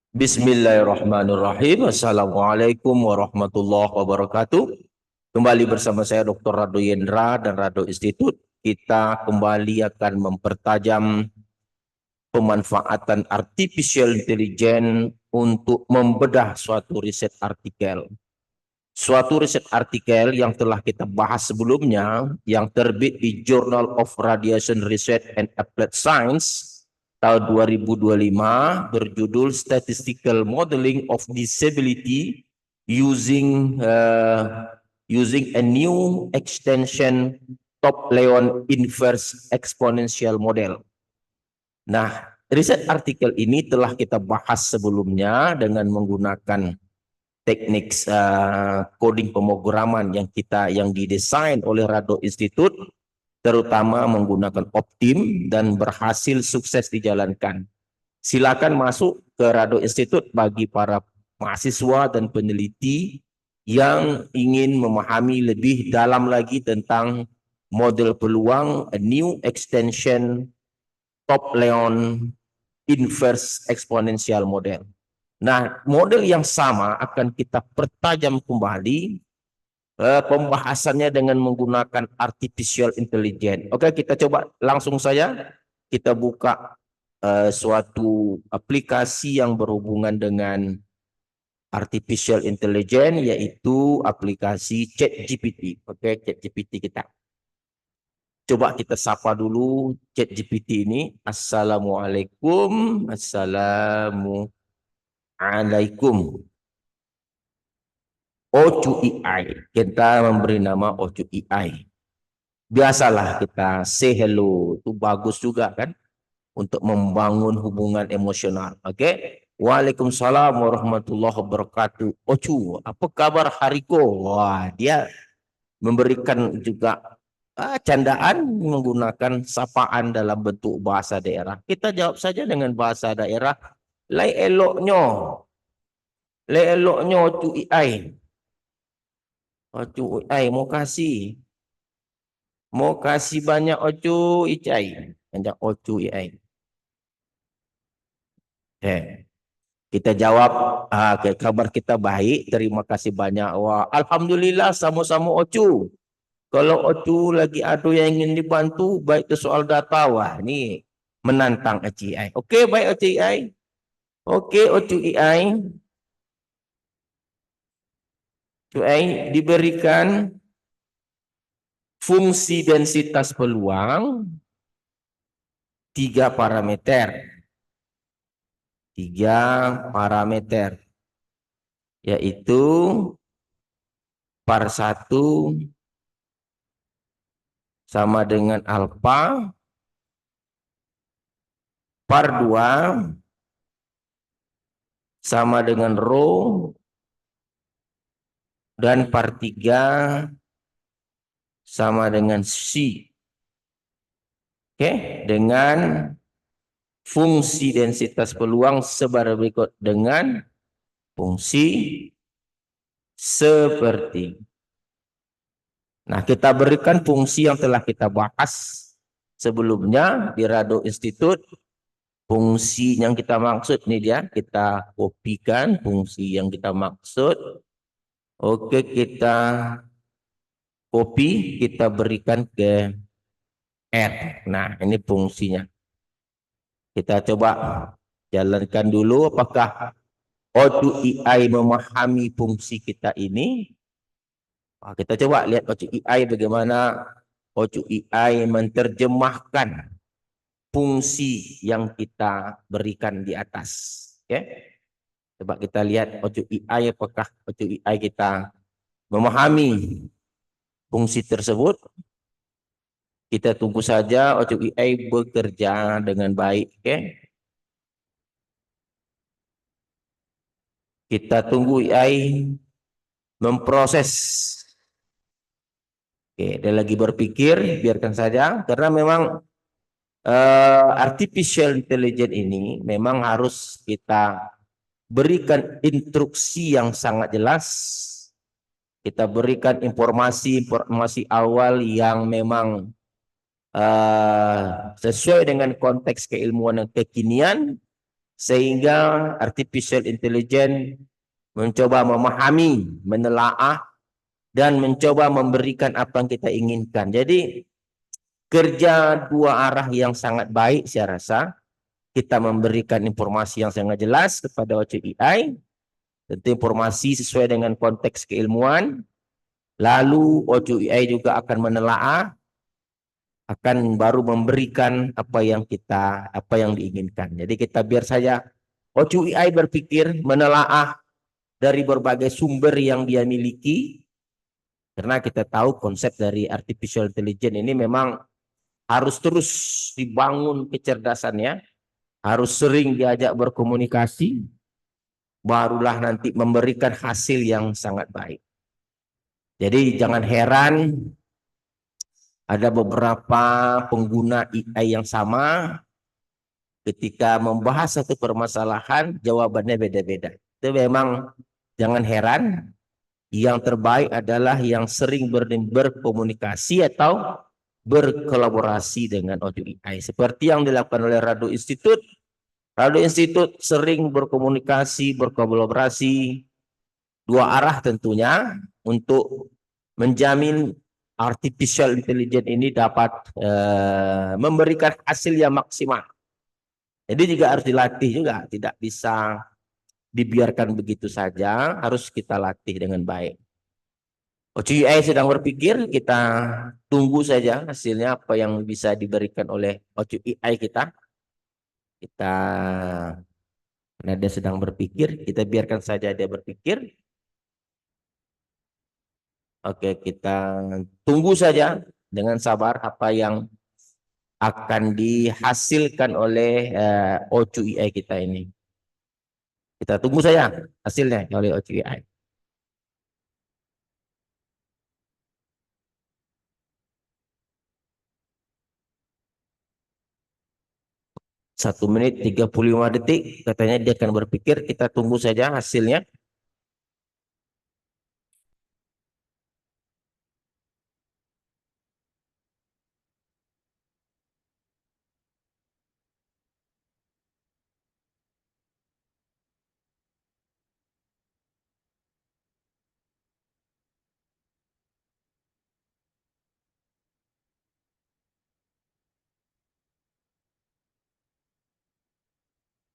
Bismillahirrahmanirrahim. Assalamualaikum warahmatullahi wabarakatuh. Kembali bersama saya Dr. Rado Yendra dan Rado Institute. Kita kembali akan mempertajam pemanfaatan artificial intelligence untuk membedah suatu riset artikel. Suatu riset artikel yang telah kita bahas sebelumnya, yang terbit di Journal of Radiation Research and Applied Science tahun 2025 berjudul Statistical Modeling of Disability using a new extension top-Leon inverse exponential model. Nah, riset artikel ini telah kita bahas sebelumnya dengan menggunakan teknik coding pemrograman yang didesain oleh Rado Institute, terutama menggunakan Optim dan berhasil sukses dijalankan. Silakan masuk ke Rado Institute bagi para mahasiswa dan peneliti yang ingin memahami lebih dalam lagi tentang model peluang a new extension top-Leon inverse exponential model. Nah, model yang sama akan kita pertajam kembali pembahasannya dengan menggunakan artificial intelligence. Oke, kita coba langsung saja kita buka suatu aplikasi yang berhubungan dengan artificial intelligence, yaitu aplikasi ChatGPT. Oke, ChatGPT kita. Coba kita sapa dulu ChatGPT ini. Assalamualaikum. Assalamualaikum. Ocu AI. Kita memberi nama Ocu AI. Biasalah kita say hello. Itu bagus juga kan. Untuk membangun hubungan emosional. Oke. Waalaikumsalam warahmatullahi wabarakatuh. Ocu, apa kabar hariku? Wah, dia memberikan juga candaan menggunakan sapaan dalam bentuk bahasa daerah. Kita jawab saja dengan bahasa daerah. Lai eloknya. Lai eloknya Ocu AI. Ocu AI, mau kasih. Mau kasih banyak Ocu AI. Banyak Ocu AI. Kita jawab, kabar kita baik, terima kasih banyak. Wah, alhamdulillah sama-sama Ocu. Kalau Ocu lagi ada yang ingin dibantu, baik itu soal data, wah ini menantang Ocu AI. Oke, baik Ocu AI. Oke, Ocu AI. Ocu AI diberikan fungsi densitas peluang 3 parameter. 3 parameter, yaitu par 1 sama dengan alfa, par 2 sama dengan rho, dan par 3 sama dengan C. Oke, dengan fungsi densitas peluang sebagai berikut, dengan fungsi seperti. Nah, kita berikan fungsi yang telah kita bahas sebelumnya di Rado Institute. Fungsi yang kita maksud ini dia, kita kopikan fungsi yang kita maksud. Oke, kita copy, kita berikan ke R. Nah, ini fungsinya. Kita coba jalankan dulu apakah Ocu AI memahami fungsi kita ini. Nah, kita coba lihat Ocu AI bagaimana Ocu AI menerjemahkan fungsi yang kita berikan di atas. Oke. Coba kita lihat Ocu AI, apakah Ocu AI kita memahami fungsi tersebut. Kita tunggu saja Ocu AI bekerja dengan baik. Oke. Kita tunggu AI memproses. Oke, dia lagi berpikir, biarkan saja. Karena memang artificial intelligence ini memang harus kita berikan instruksi yang sangat jelas. Kita berikan informasi awal yang memang sesuai dengan konteks keilmuan dan kekinian, sehingga artificial intelligence mencoba memahami, menelaah, dan mencoba memberikan apa yang kita inginkan. Jadi kerja dua arah yang sangat baik saya rasa. Kita memberikan informasi yang sangat jelas kepada OCI, tentu informasi sesuai dengan konteks keilmuan. Lalu OCI juga akan menelaah, akan baru memberikan apa yang diinginkan. Jadi kita biar saja OCI berpikir, menelaah dari berbagai sumber yang dia miliki, karena kita tahu konsep dari artificial intelligence ini memang harus terus dibangun kecerdasannya, harus sering diajak berkomunikasi, barulah nanti memberikan hasil yang sangat baik. Jadi jangan heran ada beberapa pengguna AI yang sama ketika membahas satu permasalahan jawabannya beda-beda. Itu memang jangan heran, yang terbaik adalah yang sering berkomunikasi atau berkolaborasi dengan OCI. Seperti yang dilakukan oleh Rado Institute. Rado Institute sering berkomunikasi, berkolaborasi, dua arah tentunya, untuk menjamin artificial intelligence ini dapat memberikan hasil yang maksimal. Jadi juga harus dilatih juga, tidak bisa dibiarkan begitu saja, harus kita latih dengan baik. OCI sedang berpikir, kita tunggu saja hasilnya apa yang bisa diberikan oleh OCI kita. Kita, karena dia sedang berpikir, kita biarkan saja dia berpikir. Oke, kita tunggu saja dengan sabar apa yang akan dihasilkan oleh OCI kita ini. Kita tunggu saja hasilnya oleh OCI. 1 menit 35 detik katanya dia akan berpikir, kita tunggu saja hasilnya.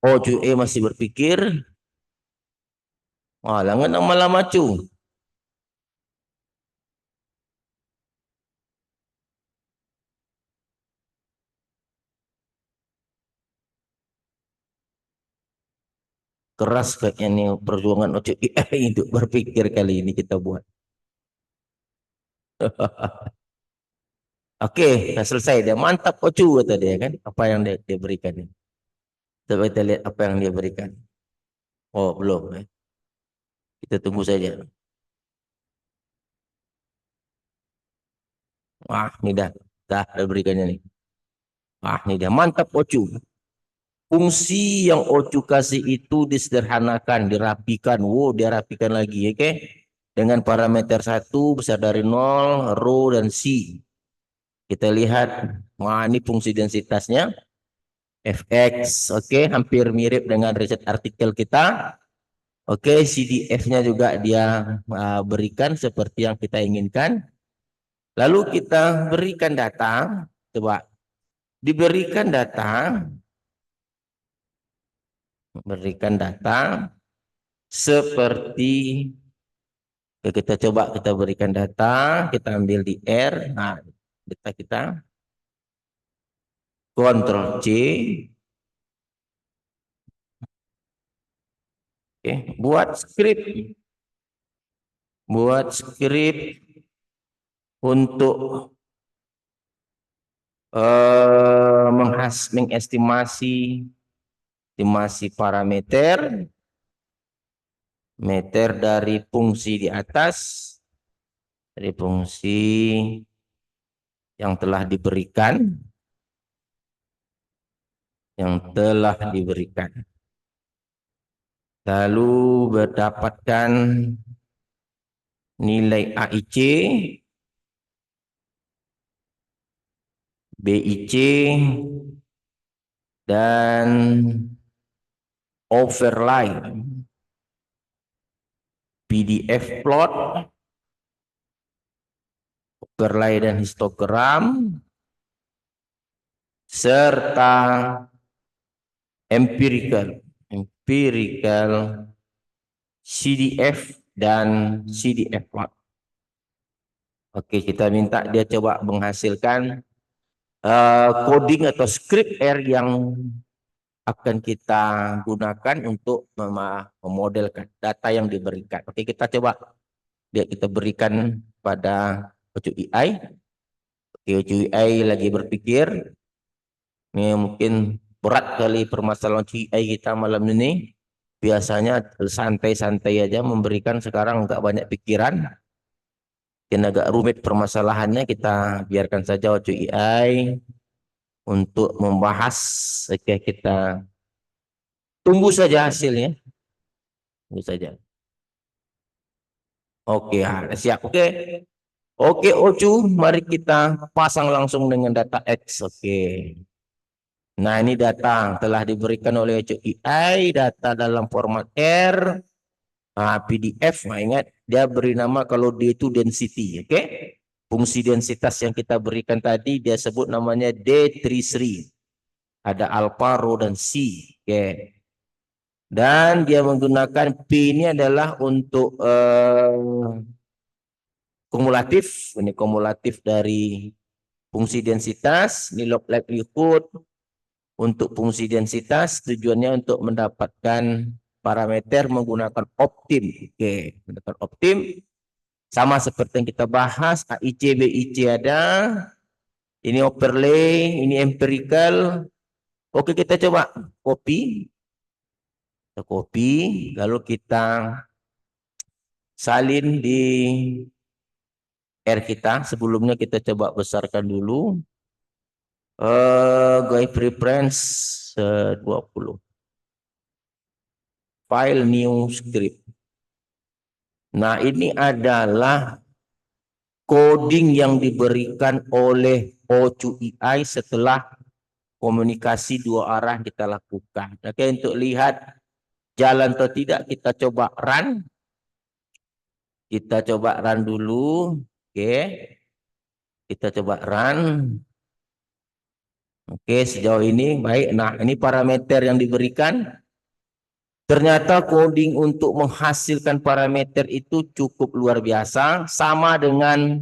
OCI masih berpikir. Wah, langan malam macu. Keras kayaknya nih perjuangan OCI untuk berpikir kali ini kita buat. Oke, sudah selesai. Dia mantap Ocu kata dia kan. Apa yang dia berikan. Coba kita lihat apa yang dia berikan. Oh, belum. Kita tunggu saja. Wah, ini dah. Dah berikannya nih. Wah, ini dia. Mantap Ocu. Fungsi yang Ocu kasih itu disederhanakan, dirapikan. Wow, dia rapikan lagi. Oke. Dengan parameter 1 besar dari 0, rho dan C. Kita lihat. Wah, ini fungsi densitasnya. Fx. Oke, hampir mirip dengan riset artikel kita. Oke, CDF-nya juga dia berikan seperti yang kita inginkan. Lalu kita berikan data. Coba. Diberikan data. Berikan data seperti, kita coba kita berikan data, kita ambil di R. Nah, data kita Ctrl C. Oke, buat skrip untuk mengestimasi parameter dari fungsi di atas, dari fungsi yang telah diberikan, lalu mendapatkan nilai AIC, BIC, dan overlay, PDF plot, overlay dan histogram, serta empirical CDF dan CDF plot. Oke, kita minta dia coba menghasilkan coding atau script R yang akan kita gunakan untuk memodelkan data yang diberikan. Oke, kita coba kita berikan pada OcuAI. Oke, OcuAI lagi berpikir. Ini mungkin berat kali permasalahan OcuAI kita malam ini. Biasanya santai-santai aja memberikan, sekarang nggak banyak pikiran. Mungkin agak rumit permasalahannya, kita biarkan saja OcuAI untuk membahas. Oke, kita tunggu saja hasilnya. Tunggu saja. Oke, siap. Oke, Ocu, mari kita pasang langsung dengan data X. Oke. Nah, ini data telah diberikan oleh OcuAI, data dalam format R. PDF, ingat dia beri nama kalau dia itu density, oke? Fungsi densitas yang kita berikan tadi dia sebut namanya D33. Ada alpha, rho dan C, oke? Dan dia menggunakan P ini adalah untuk kumulatif, ini kumulatif dari fungsi densitas, ini log likelihood. Untuk fungsi densitas tujuannya untuk mendapatkan parameter menggunakan optim. Oke, menggunakan optim sama seperti yang kita bahas. AIC, BIC ada. Ini overlay, ini empirical. Oke, kita coba copy. Kita copy, lalu kita salin di R kita. Sebelumnya kita coba besarkan dulu. Guide preference 20. File new script. Nah, ini adalah coding yang diberikan oleh OcuAI setelah komunikasi dua arah kita lakukan. Oke, untuk lihat jalan atau tidak, kita coba run. Kita coba run dulu. Oke. Kita coba run. Oke, sejauh ini baik. Nah, ini parameter yang diberikan. Ternyata coding untuk menghasilkan parameter itu cukup luar biasa. Sama dengan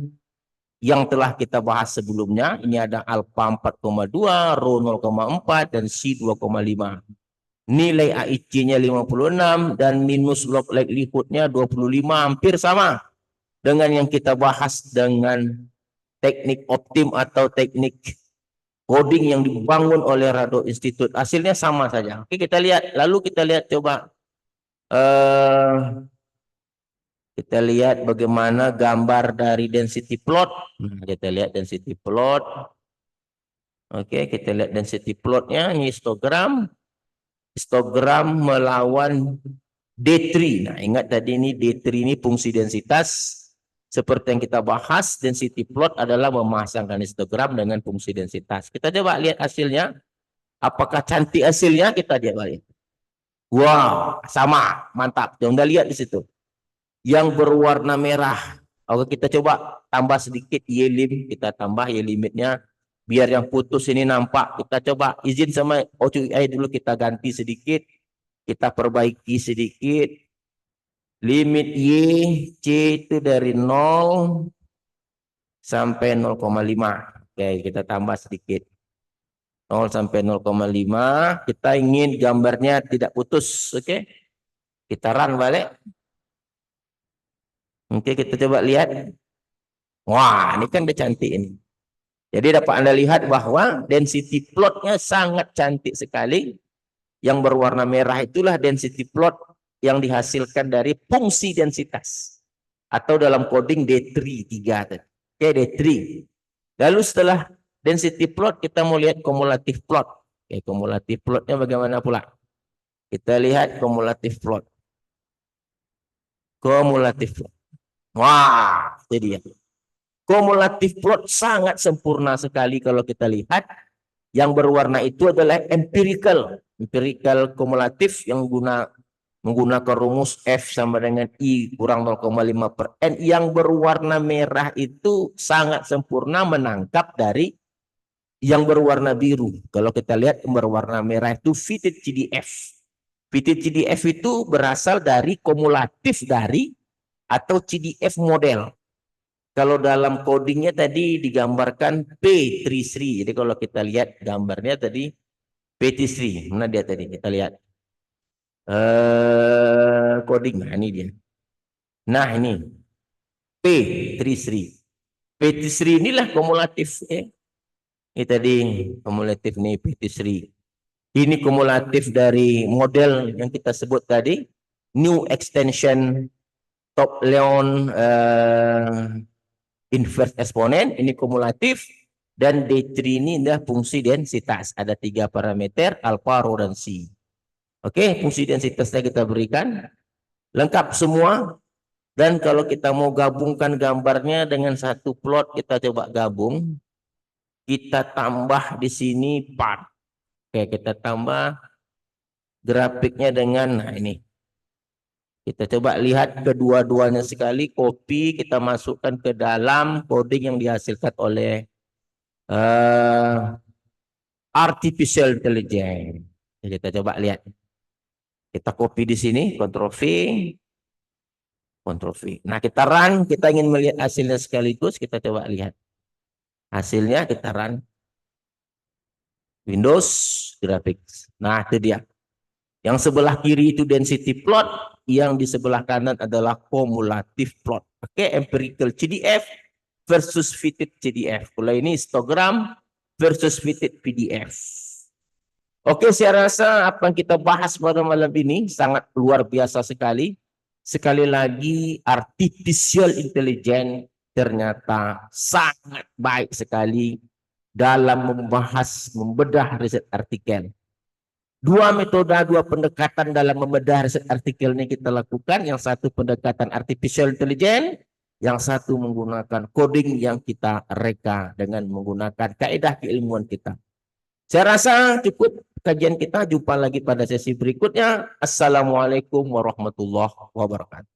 yang telah kita bahas sebelumnya. Ini ada alpha 4,2, rho 0,4, dan C 2,5. Nilai AIC-nya 56 dan minus log likelihood-nya 25. Hampir sama dengan yang kita bahas dengan teknik optim atau teknik coding yang dibangun oleh Rado Institute. Hasilnya sama saja. Oke, kita lihat. Lalu kita lihat coba. Kita lihat bagaimana gambar dari density plot. Kita lihat density plot. Oke, kita lihat density plotnya. Ini histogram. Histogram melawan D3. Nah, ingat tadi ini D3 ini fungsi densitas. Seperti yang kita bahas, density plot adalah memasangkan histogram dengan fungsi densitas. Kita coba lihat hasilnya. Apakah cantik hasilnya? Kita lihat. Wow, sama, mantap. Anda lihat di situ. Yang berwarna merah. Oke, kita coba tambah sedikit Y-lim. Kita tambah Y-limitnya. Biar yang putus ini nampak. Kita coba izin sama OcuAI dulu, kita ganti sedikit. Kita perbaiki sedikit. Limit Y, C itu dari 0 sampai 0,5. Oke, kita tambah sedikit. 0 sampai 0,5. Kita ingin gambarnya tidak putus. Oke. Kita run balik. Oke, kita coba lihat. Wah, ini kan udah cantik ini. Jadi dapat Anda lihat bahwa density plotnya sangat cantik sekali. Yang berwarna merah itulah density plot yang dihasilkan dari fungsi densitas. Atau dalam coding D3, 3. Oke, D3. Lalu setelah density plot, kita mau lihat kumulatif plot. Oke, kumulatif plotnya bagaimana pula? Kita lihat kumulatif plot. Kumulatif plot. Wah, itu dia. Kumulatif plot sangat sempurna sekali kalau kita lihat. Yang berwarna itu adalah empirical kumulatif yang menggunakan rumus F sama dengan I kurang 0,5 per N. Yang berwarna merah itu sangat sempurna menangkap dari yang berwarna biru. Kalau kita lihat yang berwarna merah itu fitted CDF. Fitted CDF itu berasal dari kumulatif dari atau CDF model. Kalau dalam codingnya tadi digambarkan P33. Jadi kalau kita lihat gambarnya tadi P33. Mana dia tadi? Kita lihat. Coding. Nah ini dia. Nah ini P33. P33 inilah kumulatif. Ini tadi kumulatif nih P33. Ini kumulatif dari model yang kita sebut tadi. New extension top Leon inverse eksponen, ini kumulatif, dan D3 ini adalah fungsi densitas. Ada 3 parameter, alfa, rho, dan C. Oke, fungsi densitasnya kita berikan. Lengkap semua. Dan kalau kita mau gabungkan gambarnya dengan satu plot, kita coba gabung. Kita tambah di sini part. Oke, kita tambah grafiknya dengan, nah ini. Kita coba lihat kedua-duanya sekali, copy, kita masukkan ke dalam coding yang dihasilkan oleh artificial intelligence. Kita coba lihat. Kita copy di sini, Ctrl V, Ctrl V. Nah, kita run, kita ingin melihat hasilnya sekaligus, kita coba lihat. Hasilnya kita run. Windows Graphics. Nah, itu dia. Yang sebelah kiri itu density plot, yang di sebelah kanan adalah cumulative plot. Oke, empirical CDF versus fitted CDF. Kalau ini histogram versus fitted PDF. Oke, saya rasa apa yang kita bahas pada malam ini sangat luar biasa sekali. Sekali lagi, artificial intelligence ternyata sangat baik sekali dalam membahas, membedah riset artikel. Dua metode, dua pendekatan dalam membedah riset artikel ini kita lakukan. Yang satu pendekatan artificial intelligence, yang satu menggunakan coding yang kita reka dengan menggunakan kaidah keilmuan kita. Saya rasa cukup kajian kita. Jumpa lagi pada sesi berikutnya. Assalamualaikum warahmatullahi wabarakatuh.